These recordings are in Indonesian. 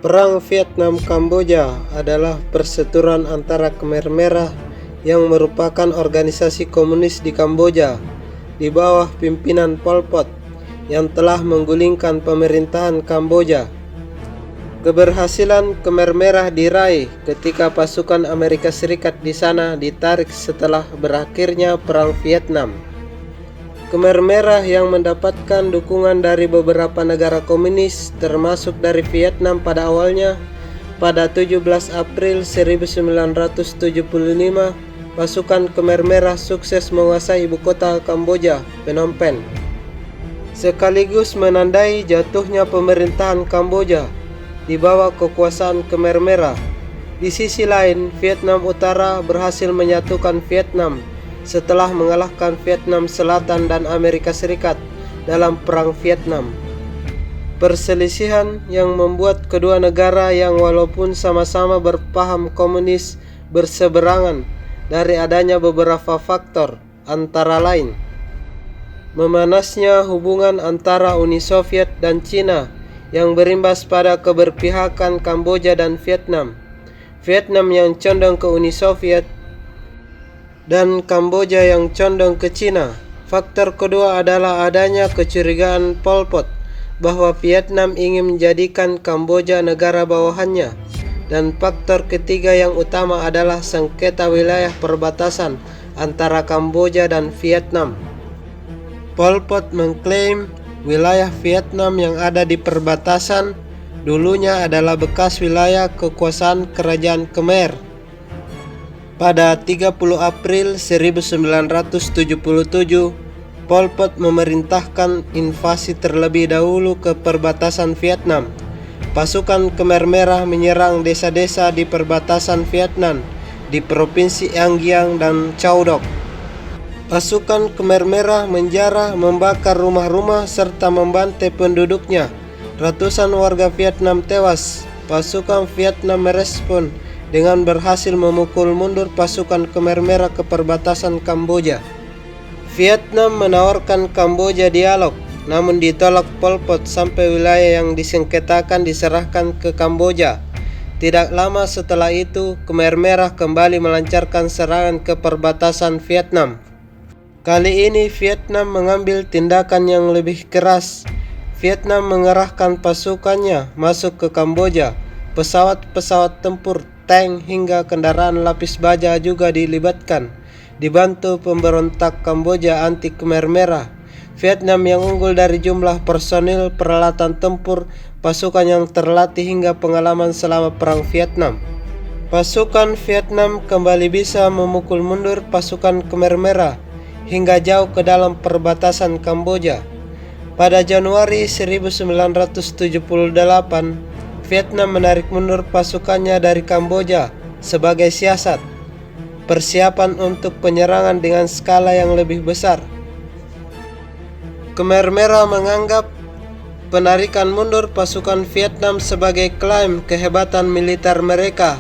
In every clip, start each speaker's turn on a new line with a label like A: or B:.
A: Perang Vietnam-Kamboja adalah perseteruan antara Khmer Merah yang merupakan organisasi komunis di Kamboja di bawah pimpinan Pol Pot yang telah menggulingkan pemerintahan Kamboja. Keberhasilan Khmer Merah diraih ketika pasukan Amerika Serikat di sana ditarik setelah berakhirnya Perang Vietnam. Khmer Merah yang mendapatkan dukungan dari beberapa negara komunis termasuk dari Vietnam pada awalnya, pada 17 April 1975 pasukan Khmer Merah sukses menguasai ibu kota Kamboja, Phnom Penh, sekaligus menandai jatuhnya pemerintahan Kamboja di bawah kekuasaan Khmer Merah. Di sisi lain, Vietnam Utara berhasil menyatukan Vietnam setelah mengalahkan Vietnam Selatan dan Amerika Serikat dalam Perang Vietnam. Perselisihan yang membuat kedua negara yang walaupun sama-sama berpaham komunis berseberangan dari adanya beberapa faktor, antara lain memanasnya hubungan antara Uni Soviet dan Cina yang berimbas pada keberpihakan Kamboja dan Vietnam. Vietnam yang condong ke Uni Soviet dan Kamboja yang condong ke Cina. Faktor kedua adalah adanya kecurigaan Pol Pot bahwa Vietnam ingin menjadikan Kamboja negara bawahannya. Dan faktor ketiga yang utama adalah sengketa wilayah perbatasan antara Kamboja dan Vietnam. Pol Pot mengklaim wilayah Vietnam yang ada di perbatasan dulunya adalah bekas wilayah kekuasaan kerajaan Khmer. Pada 30 April 1977, Pol Pot memerintahkan invasi terlebih dahulu ke perbatasan Vietnam. Pasukan Khmer Merah menyerang desa-desa di perbatasan Vietnam di Provinsi An Giang dan Châu Đốc. Pasukan Khmer Merah menjarah, membakar rumah-rumah serta membantai penduduknya. Ratusan warga Vietnam tewas. Pasukan Vietnam merespon dengan berhasil memukul mundur pasukan Khmer Merah ke perbatasan Kamboja. Vietnam menawarkan Kamboja dialog, namun ditolak Pol Pot sampai wilayah yang disengketakan diserahkan ke Kamboja. Tidak lama setelah itu, Khmer Merah kembali melancarkan serangan ke perbatasan Vietnam. Kali ini Vietnam mengambil tindakan yang lebih keras. Vietnam mengerahkan pasukannya masuk ke Kamboja. Pesawat-pesawat tempur, tank hingga kendaraan lapis baja juga dilibatkan, dibantu pemberontak Kamboja anti Khmer Merah. Vietnam yang unggul dari jumlah personil, peralatan tempur, pasukan yang terlatih hingga pengalaman selama Perang Vietnam. Pasukan Vietnam kembali bisa memukul mundur pasukan Khmer Merah hingga jauh ke dalam perbatasan Kamboja. Pada Januari 1978, Vietnam menarik mundur pasukannya dari Kamboja sebagai siasat persiapan untuk penyerangan dengan skala yang lebih besar. Khmer Merah menganggap penarikan mundur pasukan Vietnam sebagai klaim kehebatan militer mereka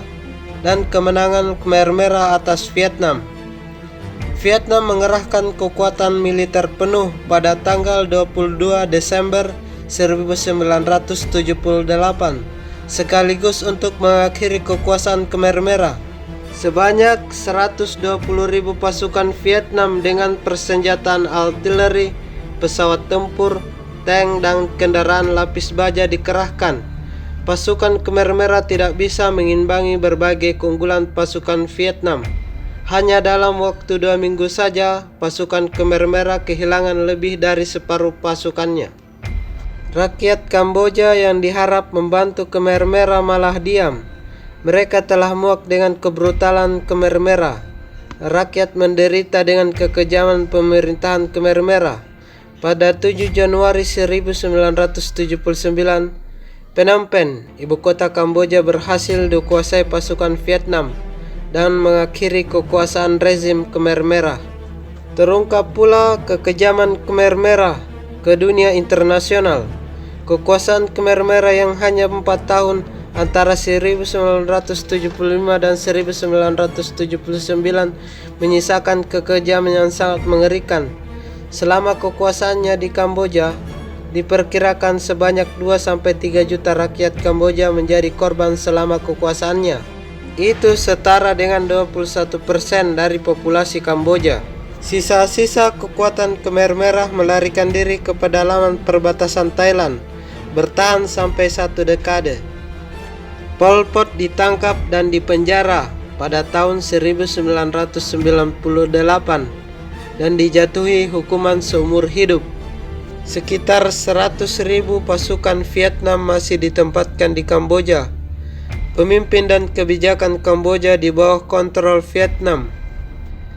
A: dan kemenangan Khmer Merah atas Vietnam. Vietnam mengerahkan kekuatan militer penuh pada tanggal 22 Desember 1978 sekaligus untuk mengakhiri kekuasaan Khmer Merah. Sebanyak 120.000 pasukan Vietnam dengan persenjataan artileri, pesawat tempur, tank dan kendaraan lapis baja dikerahkan. Pasukan Khmer Merah tidak bisa mengimbangi berbagai keunggulan pasukan Vietnam. Hanya dalam waktu 2 minggu saja, pasukan Khmer Merah kehilangan lebih dari separuh pasukannya. Rakyat Kamboja yang diharap membantu Khmer Merah malah diam. Mereka telah muak dengan kebrutalan Khmer Merah. Rakyat menderita dengan kekejaman pemerintahan Khmer Merah. Pada 7 Januari 1979, Phnom Penh, ibu kota Kamboja, berhasil dikuasai pasukan Vietnam dan mengakhiri kekuasaan rezim Khmer Merah. Terungkap pula kekejaman Khmer Merah ke dunia internasional. Kekuasaan Khmer Merah yang hanya 4 tahun antara 1975 dan 1979 menyisakan kekejaman yang sangat mengerikan. Selama kekuasaannya di Kamboja, diperkirakan sebanyak 2-3 juta rakyat Kamboja menjadi korban selama kekuasaannya. Itu setara dengan 21% dari populasi Kamboja. Sisa-sisa kekuatan Khmer Merah melarikan diri ke pedalaman perbatasan Thailand, bertahan sampai 1 dekade. Pol Pot ditangkap dan dipenjara pada tahun 1998 dan dijatuhi hukuman seumur hidup. Sekitar 100.000 pasukan Vietnam masih ditempatkan di Kamboja. Pemimpin dan kebijakan Kamboja di bawah kontrol Vietnam.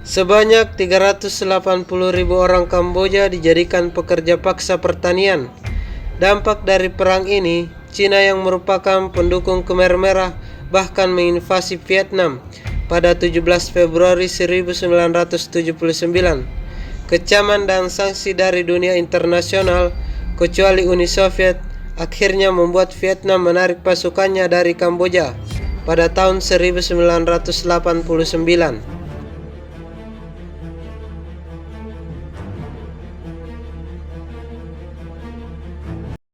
A: Sebanyak 380.000 orang Kamboja dijadikan pekerja paksa pertanian. Dampak dari perang ini, Cina yang merupakan pendukung Khmer Merah bahkan menginvasi Vietnam pada 17 Februari 1979. Kecaman dan sanksi dari dunia internasional, kecuali Uni Soviet, akhirnya membuat Vietnam menarik pasukannya dari Kamboja pada tahun 1989.